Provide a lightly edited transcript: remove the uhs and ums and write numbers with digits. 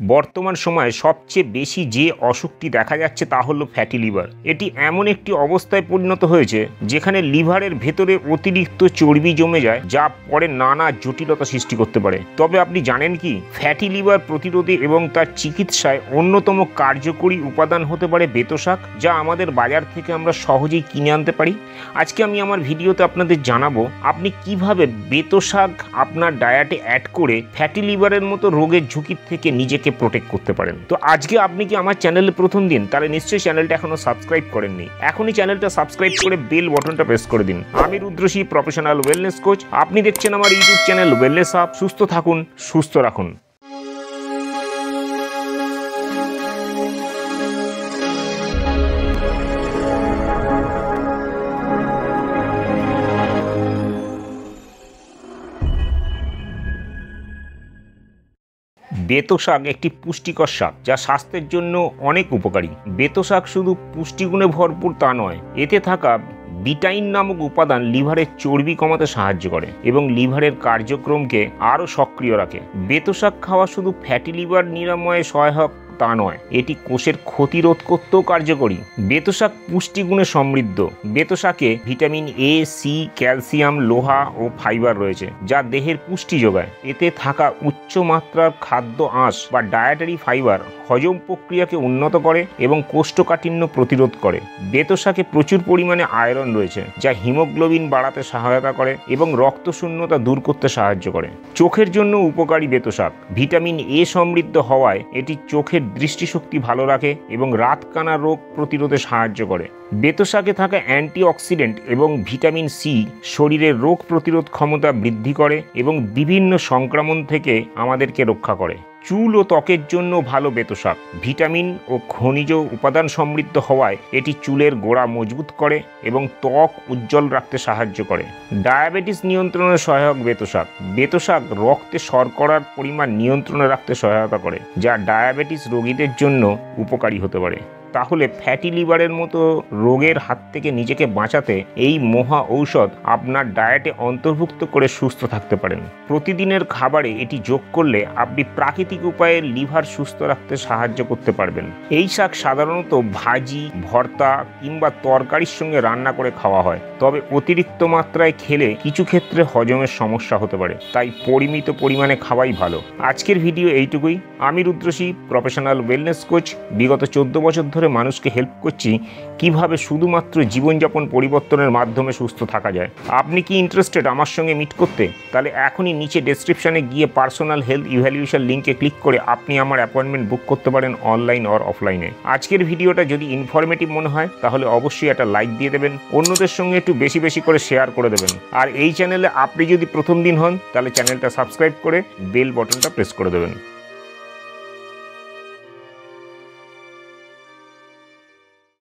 বর্তমান সময়ে সবচেয়ে বেশি যে অসুখটি দেখা যাচ্ছে তা হলো ফ্যাটি লিভার। এটি এমন একটি অবস্থায় পরিণত হয়েছে যেখানে লিভারের ভেতরে অতিরিক্ত চর্বি জমে যায়, যা পরে নানা জটিলতা সৃষ্টি করতে পারে। তবে আপনি জানেন কি, ফ্যাটি লিভার প্রতিরোধে এবং তার চিকিৎসায় অন্যতম কার্যকরী উপাদান হতে পারে বেতো শাক, যা আমাদের বাজার থেকে আমরা সহজেই কিনে আনতে পারি। আজকে আমি আমার ভিডিওতে আপনাদের জানাবো আপনি কিভাবে বেতো শাক আপনার ডায়েটে অ্যাড করে ফ্যাটি লিভারের মতো রোগের ঝুঁকি থেকে নিজেকে প্রোটেক্ট করতে পারেন। তো আজকে আপনি কি আমার চ্যানেলে প্রথম দিন, তাহলে নিশ্চয়ই চ্যানেলটা এখনো সাবস্ক্রাইব করেননি। এখনই চ্যানেলটা সাবস্ক্রাইব করে বেল বাটনটা প্রেস করে দিন। আমি রুদ্রশী, প্রফেশনাল ওয়েলনেস কোচ। আপনি দেখছেন আমার ইউটিউব চ্যানেল ওয়েলনেস হাব। সুস্থ থাকুন, সুস্থ রাখুন। বেতো শাক একটি পুষ্টিকর শাক, যা স্বাস্থ্যের জন্য অনেক উপকারী। বেতো শাক শুধু পুষ্টিগুণে ভরপুর তা নয়, এতে থাকা বিটাইন নামক উপাদান লিভারের চর্বি কমাতে সাহায্য করে এবং লিভারের কার্যক্রমকে আরও সক্রিয় রাখে। বেতো শাক খাওয়া শুধু ফ্যাটি লিভার নিরাময়ে সহায়ক তা নয়, এটি কোষের ক্ষতি রোধ করতেও কার্যকরী। বেতো শাক পুষ্টিগুণে সমৃদ্ধ। বেতো শাকে ভিটামিন এ, সি, ক্যালসিয়াম, লোহা ও ফাইবার রয়েছে, যা দেহের পুষ্টি যোগায়। এতে থাকা উচ্চ মাত্রার খাদ্য আঁশ বা ডায়েটারি ফাইবার হজম প্রক্রিয়াকে উন্নত করে এবং কোষ্ঠকাঠিন্য প্রতিরোধ করে। বেতো শাকে প্রচুর পরিমাণে আয়রন রয়েছে, যা হিমোগ্লোবিন বাড়াতে সহায়তা করে এবং রক্তশূন্যতা দূর করতে সাহায্য করে। চোখের জন্য উপকারী বেতো শাক। ভিটামিন এ সমৃদ্ধ হওয়ায় এটি চোখের দৃষ্টিশক্তি ভালো রাখে এবং রাতকানা রোগ প্রতিরোধে সাহায্য করে। বেতো শাকে থাকা অ্যান্টিঅক্সিডেন্ট এবং ভিটামিন সি শরীরের রোগ প্রতিরোধ ক্ষমতা বৃদ্ধি করে এবং বিভিন্ন সংক্রমণ থেকে আমাদেরকে রক্ষা করে। চুল ও ত্বকের জন্য ভালো বেতো শাক। ভিটামিন ও খনিজ উপাদান সমৃদ্ধ হওয়ায় এটি চুলের গোড়া মজবুত করে এবং ত্বক উজ্জ্বল রাখতে সাহায্য করে। ডায়াবেটিস নিয়ন্ত্রণে সহায়ক বেতো শাক। বেতো শাক রক্তে শর্করার পরিমাণ নিয়ন্ত্রণে রাখতে সহায়তা করে, যা ডায়াবেটিস রোগীদের জন্য উপকারী হতে পারে। তাহলে ফ্যাটি লিভারের মতো রোগের হাত থেকে নিজেকে বাঁচাতে এই মহা ঔষধ আপনার ডায়েটে অন্তর্ভুক্ত করে সুস্থ থাকতে পারেন। প্রতিদিনের খাবারে এটি যোগ করলে আপনি প্রাকৃতিক উপায়ে লিভার সুস্থ রাখতে সাহায্য করতে পারবেন। এই শাক সাধারণত ভাজি, ভর্তা কিংবা তরকারির সঙ্গে রান্না করে খাওয়া হয়, তবে অতিরিক্ত মাত্রায় খেলে কিছু ক্ষেত্রে হজমের সমস্যা হতে পারে, তাই পরিমিত পরিমাণে খাওয়াই ভালো। আজকের ভিডিও এইটুকুই। আমি রুদ্রশী, প্রফেশনাল ওয়েলনেস কোচ। বিগত 14 বছর ধরে মানুষকে হেল্প করছি কিভাবে শুধুমাত্র জীবনযাপন পরিবর্তনের মাধ্যমে সুস্থ থাকা যায়। আপনি কি ইন্টারেস্টেড আমার সঙ্গে মিট করতে? তাহলে এখনই নিচে ডেসক্রিপশনে গিয়ে পার্সোনাল হেলথ ইভ্যালুয়েশন লিঙ্কে ক্লিক করে আপনি আমার অ্যাপয়েন্টমেন্ট বুক করতে পারেন, অনলাইন অর অফলাইনে। আজকের ভিডিওটা যদি ইনফরমেটিভ মনে হয় তাহলে অবশ্যই একটা লাইক দিয়ে দেবেন, অন্যদের সঙ্গে একটু বেশি বেশি করে শেয়ার করে দেবেন। আর এই চ্যানেলে আপনি যদি প্রথম দিন হন তাহলে চ্যানেলটা সাবস্ক্রাইব করে বেল বাটনটা প্রেস করে দেবেন।